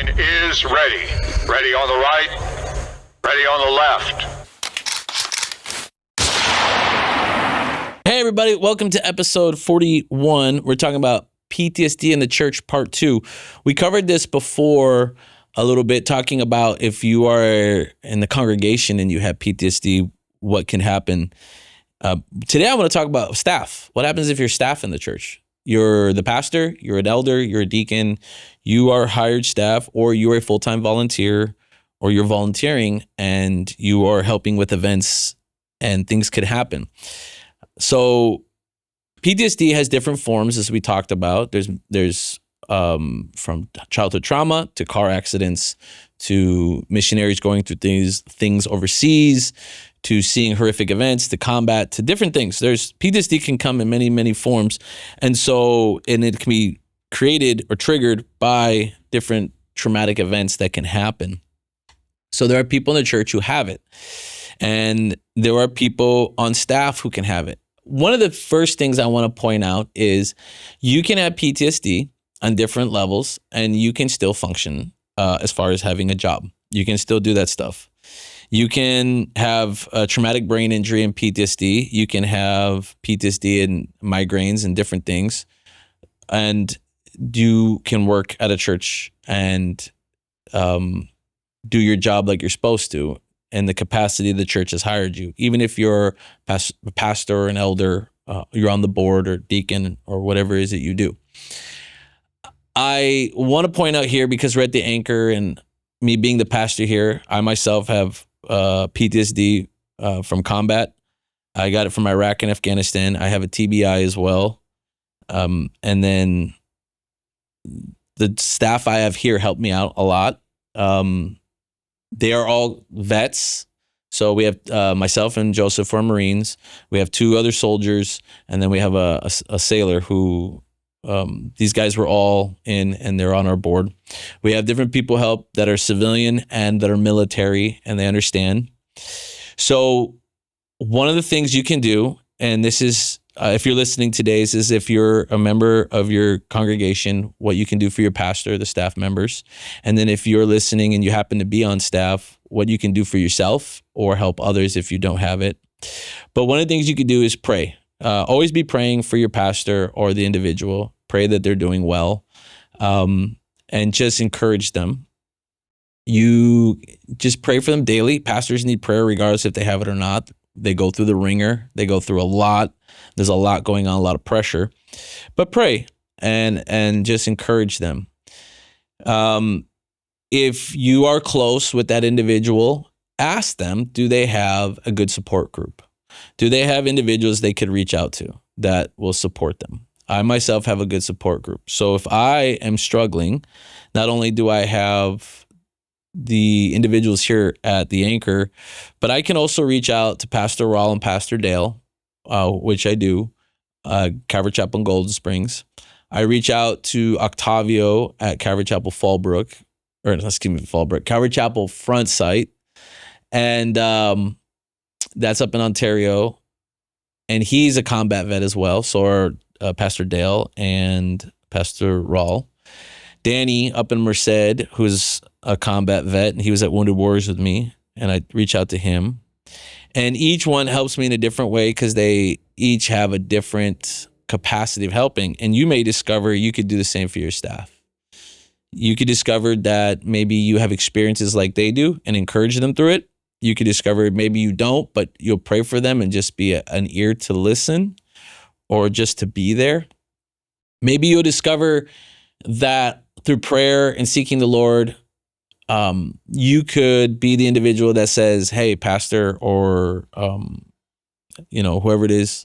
line is ready. Ready on the right, ready on the left. Hey everybody, welcome to episode 41. We're talking about PTSD in the church part 2. We covered this before a little bit, talking about if you are in the congregation and you have PTSD, what can happen. Today I want to talk about staff. What happens if you're staff in the church? You're the pastor, you're an elder, you're a deacon, you are hired staff, or you're a full-time volunteer, or you're volunteering and you are helping with events and things could happen. So PTSD has different forms, as we talked about. There's from childhood trauma to car accidents to missionaries going through things overseas to seeing horrific events to combat to different things. PTSD can come in many, many forms. And it can be created or triggered by different traumatic events that can happen. So there are people in the church who have it. And there are people on staff who can have it. One of the first things I want to point out is you can have PTSD on different levels and you can still function as far as having a job. You can still do that stuff. You can have a traumatic brain injury and PTSD. You can have PTSD and migraines and different things. And you can work at a church and do your job like you're supposed to in the capacity the church has hired you. Even if you're a pastor or an elder, you're on the board or deacon or whatever it is that you do. I want to point out here, because we're at the Anchor and me being the pastor here, I myself have PTSD from combat. I got it from Iraq and Afghanistan. I have a TBI as well. And then the staff I have here helped me out a lot. They are all vets. So we have myself and Joseph are Marines. We have 2 other soldiers, and then we have a sailor who these guys were all in, and they're on our board. We have different people help that are civilian and that are military, and they understand. So one of the things you can do, and this is, if you're listening today, is if you're a member of your congregation, what you can do for your pastor, the staff members. And then if you're listening and you happen to be on staff, what you can do for yourself or help others if you don't have it. But one of the things you could do is pray. Always be praying for your pastor or the individual. Pray that they're doing well, and just encourage them. You just pray for them daily. Pastors need prayer regardless if they have it or not. They go through the ringer. They go through a lot. There's a lot going on, a lot of pressure. But pray and just encourage them. If you are close with that individual, ask them, do they have a good support group? Do they have individuals they could reach out to that will support them? I myself have a good support group. So if I am struggling, not only do I have the individuals here at the Anchor, but I can also reach out to Pastor Raul and Pastor Dale, which I do, Calvary Chapel in Golden Springs. I reach out to Octavio at Calvary Chapel Calvary Chapel Front Site, and that's up in Ontario, and he's a combat vet as well. So are Pastor Dale and Pastor Raul. Danny up in Merced, who's a combat vet, and he was at Wounded Warriors with me, and I reach out to him. And each one helps me in a different way because they each have a different capacity of helping. And you may discover you could do the same for your staff. You could discover that maybe you have experiences like they do and encourage them through it. You could discover maybe you don't, but you'll pray for them and just be an ear to listen or just to be there. Maybe you'll discover that through prayer and seeking the Lord, you could be the individual that says, hey, pastor, or, whoever it is,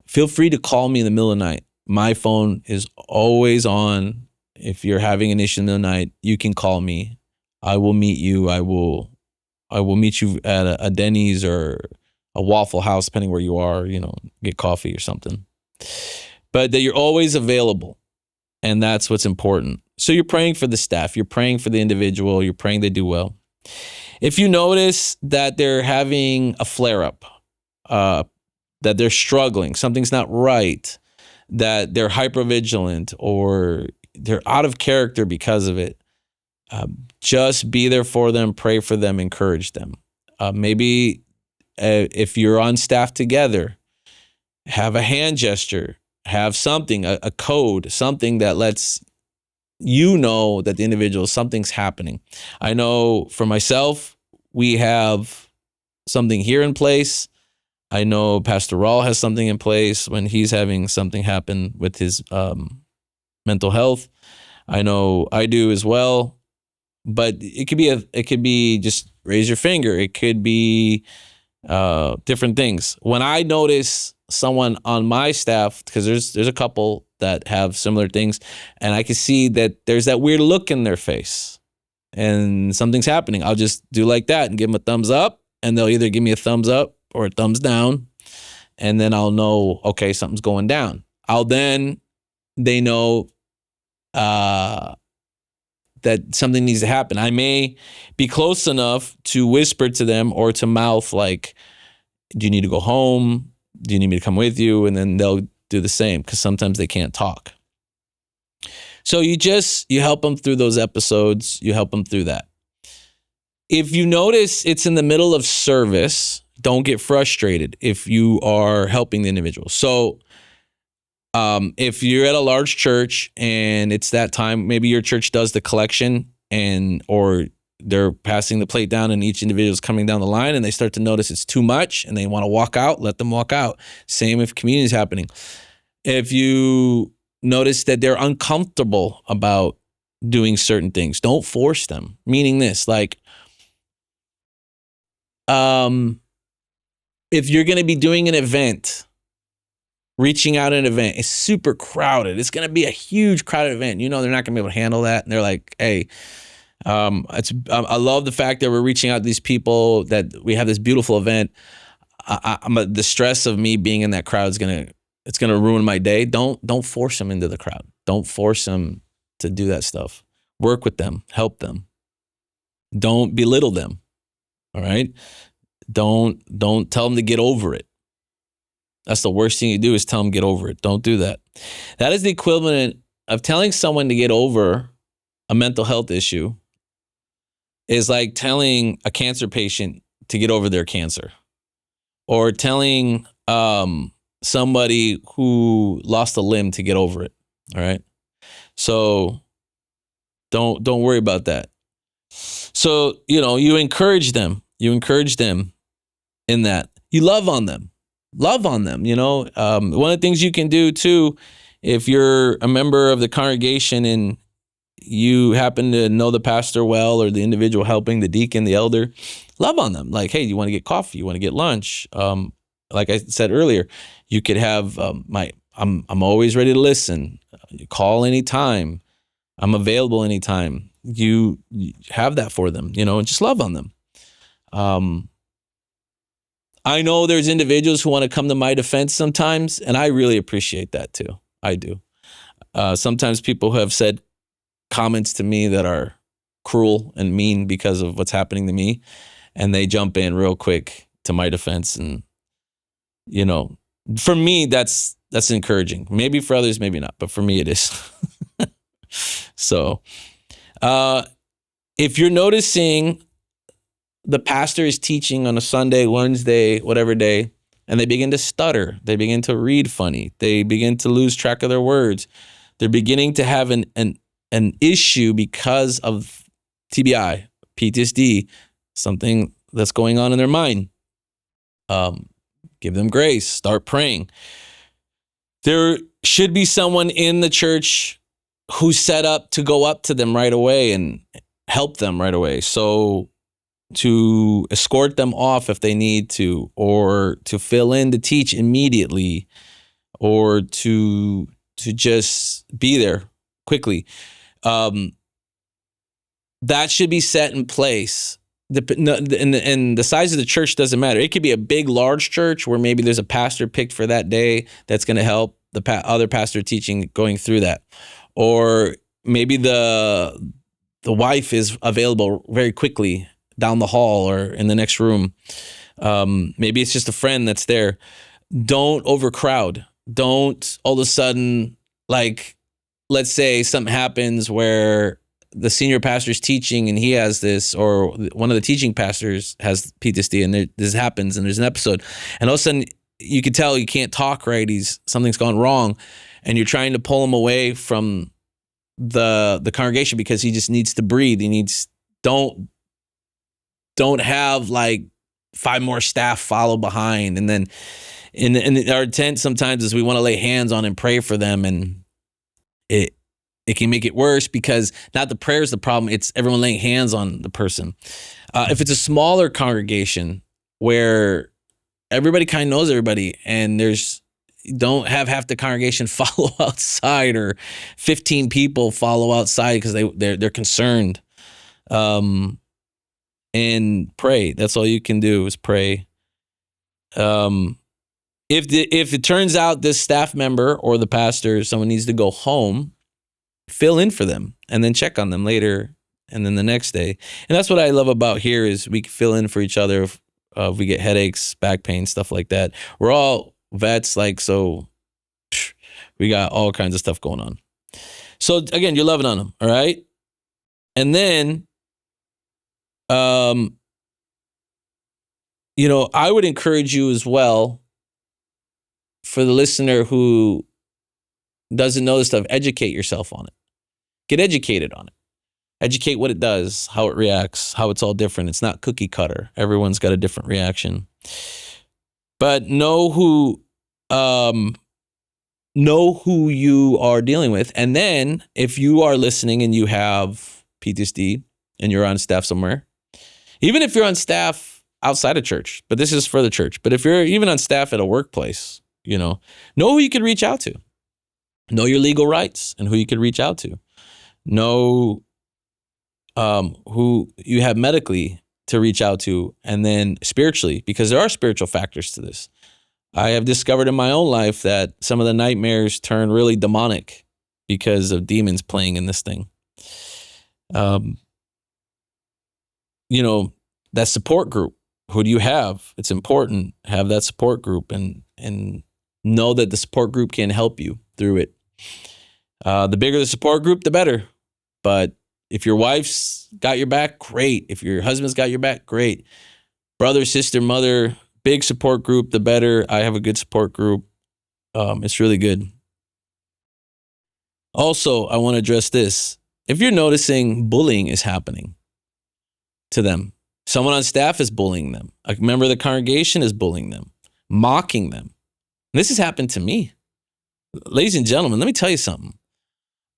feel free to call me in the middle of the night. My phone is always on. If you're having an issue in the night, you can call me. I will meet you. I will meet you at a Denny's or a Waffle House, depending where you are, get coffee or something. But that you're always available. And that's what's important. So you're praying for the staff. You're praying for the individual. You're praying they do well. If you notice that they're having a flare-up, that they're struggling, something's not right, that they're hypervigilant or they're out of character because of it, Just be there for them, pray for them, encourage them. Maybe if you're on staff together, have a hand gesture, have something, a code, something that lets you know that the individual, something's happening. I know for myself, we have something here in place. I know Pastor Rawl has something in place when he's having something happen with his mental health. I know I do as well, but it could be just raise your finger. It could be different things. When I notice someone on my staff, because there's a couple that have similar things, and I can see that there's that weird look in their face and something's happening, I'll just do like that and give them a thumbs up, and they'll either give me a thumbs up or a thumbs down, and then I'll know, okay, something's going down. They know that something needs to happen. I may be close enough to whisper to them or to mouth like, do you need to go home? Do you need me to come with you? And then they'll do the same, because sometimes they can't talk. So you help them through those episodes. You help them through that. If you notice it's in the middle of service, don't get frustrated if you are helping the individual. So if you're at a large church and it's that time, maybe your church does the collection or they're passing the plate down and each individual is coming down the line and they start to notice it's too much and they want to walk out, let them walk out. Same if communion is happening. If you notice that they're uncomfortable about doing certain things, don't force them. Meaning this, like, if you're going to be doing an event, reaching out an event, it's super crowded. It's going to be a huge crowded event. You know, they're not going to be able to handle that. And they're like, hey, I love the fact that we're reaching out to these people, that we have this beautiful event. The stress of me being in that crowd is going to ruin my day. Don't force them into the crowd. Don't force them to do that stuff. Work with them, help them. Don't belittle them. All right. Don't tell them to get over it. That's the worst thing you do, is tell them get over it. Don't do that. That is the equivalent of telling someone to get over a mental health issue is like telling a cancer patient to get over their cancer, or telling somebody who lost a limb to get over it. All right. So don't worry about that. So, you encourage them. You encourage them in that. You love on them. Love on them. One of the things you can do too, if you're a member of the congregation and you happen to know the pastor well, or the individual helping, the deacon, the elder, love on them. Like, hey, you want to get coffee? You want to get lunch? Like I said earlier, you could have I'm always ready to listen. You call anytime. I'm available anytime. You have that for them, and just love on them. I know there's individuals who want to come to my defense sometimes, and I really appreciate that too. I do. Sometimes people have said comments to me that are cruel and mean because of what's happening to me, and they jump in real quick to my defense. And, for me, that's encouraging. Maybe for others, maybe not, but for me it is. So, if you're noticing the pastor is teaching on a Sunday, Wednesday, whatever day, and they begin to stutter, they begin to read funny, they begin to lose track of their words, they're beginning to have an issue because of TBI, PTSD, something that's going on in their mind. Give them grace, start praying. There should be someone in the church who's set up to go up to them right away and help them right away. So to escort them off if they need to, or to fill in to teach immediately, or to just be there quickly. That should be set in place. And the size of the church doesn't matter. It could be a big, large church where maybe there's a pastor picked for that day that's going to help the other pastor teaching going through that. Or maybe the wife is available very quickly down the hall or in the next room. Maybe it's just a friend that's there. Don't overcrowd. Don't all of a sudden, like, let's say something happens where the senior pastor's teaching and he has this, or one of the teaching pastors has PTSD, and this happens, and there's an episode, and all of a sudden you can tell he can't talk right. Something's gone wrong, and you're trying to pull him away from the congregation because he just needs to breathe. He needs don't have like 5 more staff follow behind, and then in our intent sometimes is we want to lay hands on and pray for them, and it can make it worse because not the prayer is the problem, it's everyone laying hands on the person. If it's a smaller congregation where everybody kind of knows everybody, and don't have half the congregation follow outside, or 15 people follow outside because they're concerned, and pray. That's all you can do is pray. If it turns out this staff member or the pastor, someone needs to go home, fill in for them and then check on them later and then the next day. And that's what I love about here is we can fill in for each other if we get headaches, back pain, stuff like that. We're all vets, so we got all kinds of stuff going on. So again, you're loving on them, all right? And then, I would encourage you as well, for the listener who doesn't know this stuff, educate yourself on it. Get educated on it. Educate what it does, how it reacts, how it's all different. It's not cookie cutter. Everyone's got a different reaction. But know who you are dealing with. And then if you are listening and you have PTSD and you're on staff somewhere, even if you're on staff outside of church, but this is for the church, but if you're even on staff at a workplace, know who you could reach out to. Know your legal rights and who you could reach out to. Know who you have medically to reach out to, and then spiritually, because there are spiritual factors to this. I have discovered in my own life that some of the nightmares turn really demonic because of demons playing in this thing. That support group. Who do you have? It's important. Have that support group and know that the support group can help you through it. The bigger the support group, the better. But if your wife's got your back, great. If your husband's got your back, great. Brother, sister, mother, big support group, the better. I have a good support group. It's really good. Also, I want to address this. If you're noticing bullying is happening to them, someone on staff is bullying them, a member of the congregation is bullying them, mocking them. And this has happened to me. Ladies and gentlemen, let me tell you something.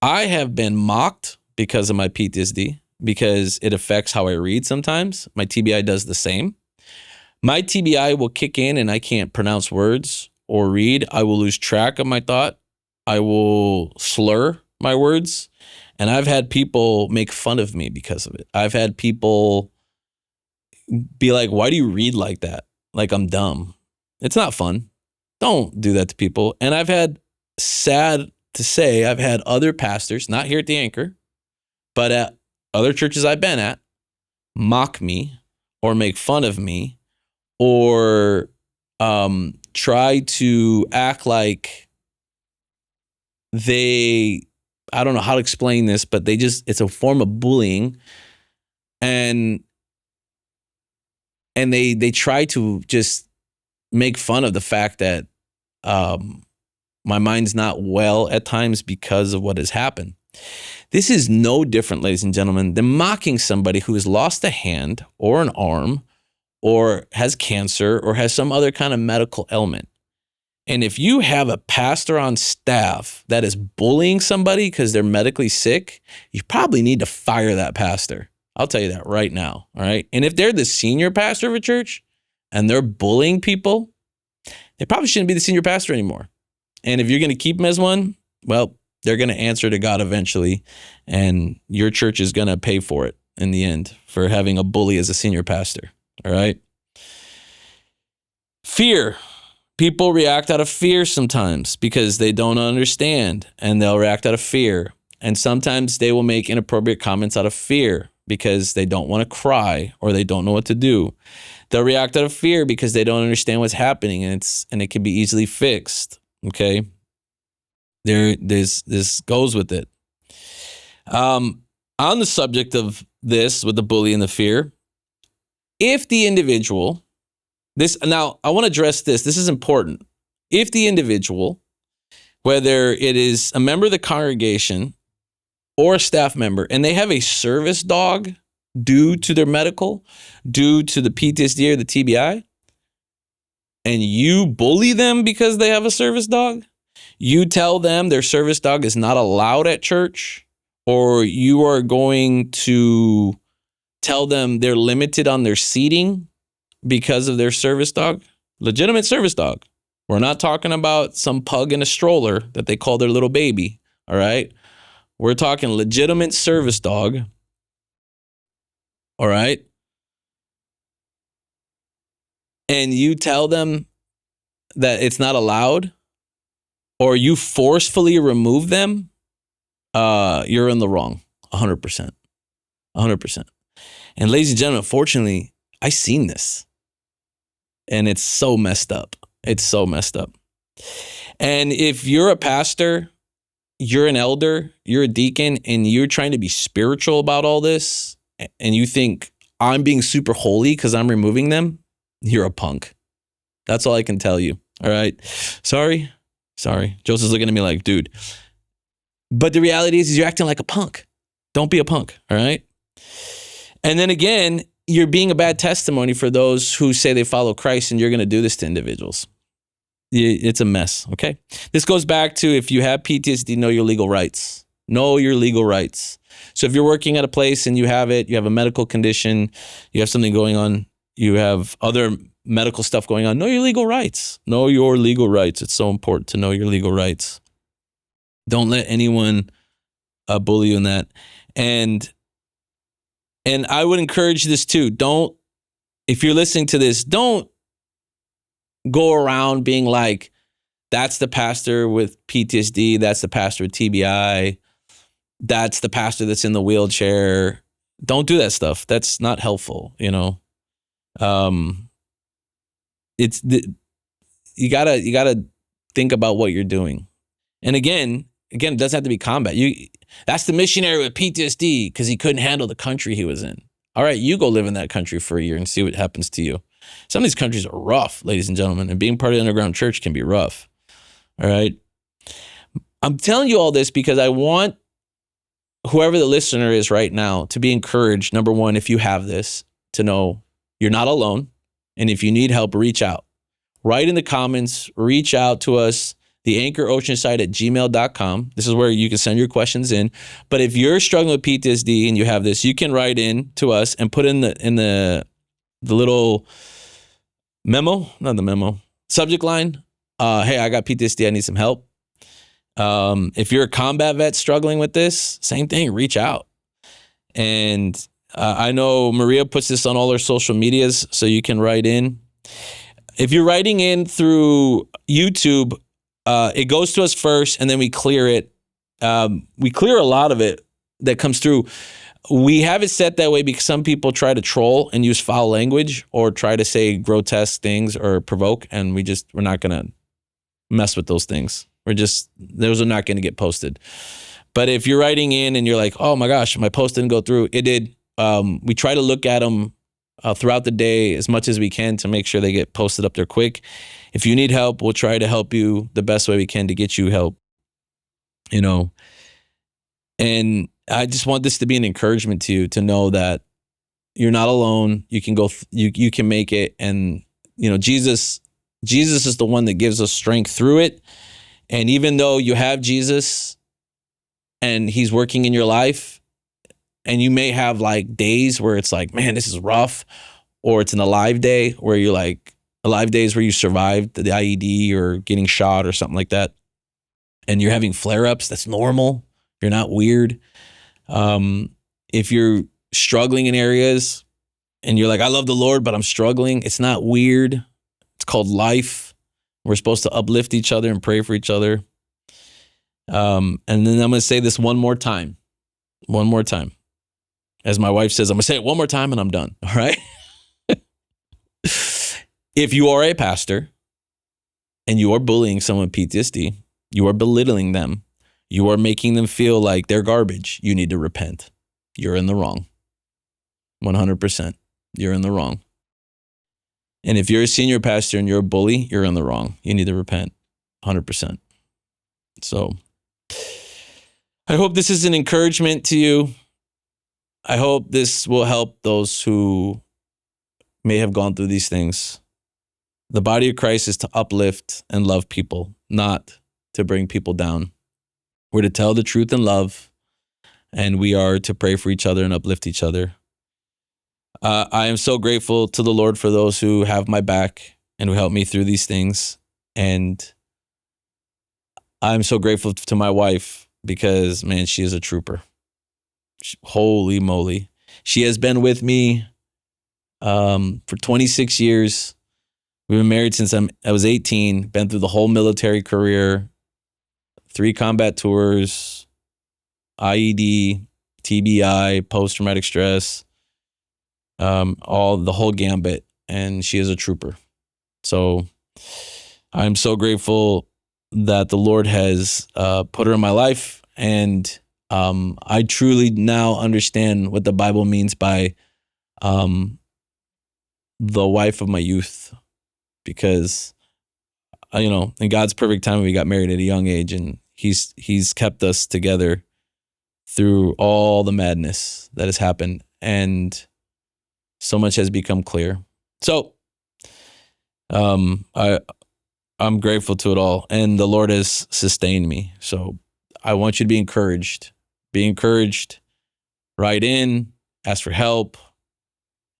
I have been mocked because of my PTSD, because it affects how I read sometimes. My TBI does the same. My TBI will kick in and I can't pronounce words or read. I will lose track of my thought. I will slur my words. And I've had people make fun of me because of it. I've had people be like, why do you read like that? Like I'm dumb. It's not fun. Don't do that to people. And I've had, sad to say, I've had other pastors, not here at the Anchor, but at other churches I've been at, mock me or make fun of me or try to act like I don't know how to explain this, but it's a form of bullying. And they try to just make fun of the fact that my mind's not well at times because of what has happened. This is no different, ladies and gentlemen, than mocking somebody who has lost a hand or an arm or has cancer or has some other kind of medical ailment. And if you have a pastor on staff that is bullying somebody because they're medically sick, you probably need to fire that pastor. I'll tell you that right now, all right? And if they're the senior pastor of a church and they're bullying people, they probably shouldn't be the senior pastor anymore. And if you're going to keep them as one, well, they're going to answer to God eventually, and your church is going to pay for it in the end for having a bully as a senior pastor, all right? Fear. People react out of fear sometimes because they don't understand, and they'll react out of fear. And sometimes they will make inappropriate comments out of fear because they don't want to cry or they don't know what to do. They'll react out of fear because they don't understand what's happening, and it can be easily fixed. Okay, this goes with it. on the subject of this with the bully and the fear, if the individual, now I want to address this. This is important. If the individual, whether it is a member of the congregation or a staff member, and they have a service dog due to their medical, due to the PTSD or the TBI, and you bully them because they have a service dog, you tell them their service dog is not allowed at church, or you are going to tell them they're limited on their seating because of their service dog, legitimate service dog. We're not talking about some pug in a stroller that they call their little baby, all right? We're talking legitimate service dog, all right? And you tell them that it's not allowed, or you forcefully remove them, you're in the wrong, 100%. 100%. And ladies and gentlemen, fortunately, I've seen this. And it's so messed up. It's so messed up. And if you're a pastor, you're an elder, you're a deacon, and you're trying to be spiritual about all this, and you think I'm being super holy because I'm removing them, you're a punk. That's all I can tell you. All right. Sorry. Joseph's looking at me like, dude. But the reality is you're acting like a punk. Don't be a punk. All right. And then again, you're being a bad testimony for those who say they follow Christ, and you're going to do this to individuals. It's a mess. Okay. This goes back to, if you have PTSD, know your legal rights. Know your legal rights. So if you're working at a place and you have it, you have a medical condition, you have something going on, you have other medical stuff going on, know your legal rights. Know your legal rights. It's so important to know your legal rights. Don't let anyone bully you in that. And I would encourage this too. If you're listening to this, don't go around being like, that's the pastor with PTSD, that's the pastor with TBI, that's the pastor that's in the wheelchair. Don't do that stuff. That's not helpful, you know. You gotta think about what you're doing. And again, it doesn't have to be combat. That's the missionary with PTSD because he couldn't handle the country he was in. All right, you go live in that country for a year and see what happens to you. Some of these countries are rough, ladies and gentlemen, and being part of the underground church can be rough. All right. I'm telling you all this because I want whoever the listener is right now to be encouraged. Number one, if you have this, to know you're not alone. And if you need help, reach out. Write in the comments, reach out to us, TheAnchorOceanside at gmail.com. This is where you can send your questions in. But if you're struggling with PTSD and you have this, you can write in to us and put in the little memo, not the memo, subject line. Hey, I got PTSD. I need some help. If you're a combat vet struggling with this, same thing, reach out. And I know Maria puts this on all her social medias, so you can write in. If you're writing in through YouTube, it goes to us first, and then we clear it. We clear a lot of it that comes through. We have it set that way because some people try to troll and use foul language or try to say grotesque things or provoke, and we're not going to mess with those things. Those are not going to get posted. But if you're writing in and you're like, oh my gosh, my post didn't go through, it did. We try to look at them throughout the day as much as we can to make sure they get posted up there quick. If you need help, we'll try to help you the best way we can to get you help, you know. And I just want this to be an encouragement to you to know that you're not alone. You can go, you can make it. And, you know, Jesus is the one that gives us strength through it. And even though you have Jesus and he's working in your life, and you may have like days where it's like, man, this is rough, or it's an alive day where you're like, alive days where you survived the IED or getting shot or something like that, and you're having flare-ups, that's normal. You're not weird. If you're struggling in areas and you're like, I love the Lord, but I'm struggling, it's not weird. It's called life. We're supposed to uplift each other and pray for each other. And then I'm going to say this one more time. As my wife says, I'm going to say it one more time and I'm done. All right. If you are a pastor and you are bullying someone with PTSD, you are belittling them, you are making them feel like they're garbage, you need to repent. you're in the wrong. 100%. You're in the wrong. And if you're a senior pastor and you're a bully, you're in the wrong. You need to repent. 100%. So I hope this is an encouragement to you. I hope this will help those who may have gone through these things. The body of Christ is to uplift and love people, not to bring people down. We're to tell the truth in love, and we are to pray for each other and uplift each other. I am so grateful to the Lord for those who have my back and who help me through these things. And I'm so grateful to my wife because, man, she is a trooper. Holy moly. She has been with me for 26 years. We've been married since I was 18, been through the whole military career, 3 combat tours, IED, TBI, post-traumatic stress, the whole gambit, and she is a trooper. So I'm so grateful that the Lord has put her in my life, and I truly now understand what the Bible means by the wife of my youth, because in God's perfect time, we got married at a young age, and He's kept us together through all the madness that has happened, and so much has become clear. So, I'm grateful to it all, and the Lord has sustained me. So I want you to be encouraged. Be encouraged. Write in, ask for help,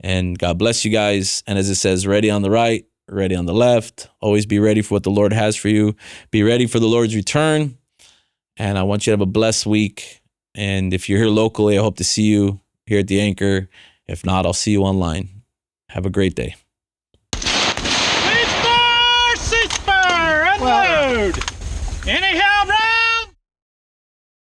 and God bless you guys. And as it says, ready on the right, ready on the left. Always be ready for what the Lord has for you. Be ready for the Lord's return. And I want you to have a blessed week. And if you're here locally, I hope to see you here at the Anchor. If not, I'll see you online. Have a great day. Ceasefire! Unload! Any help?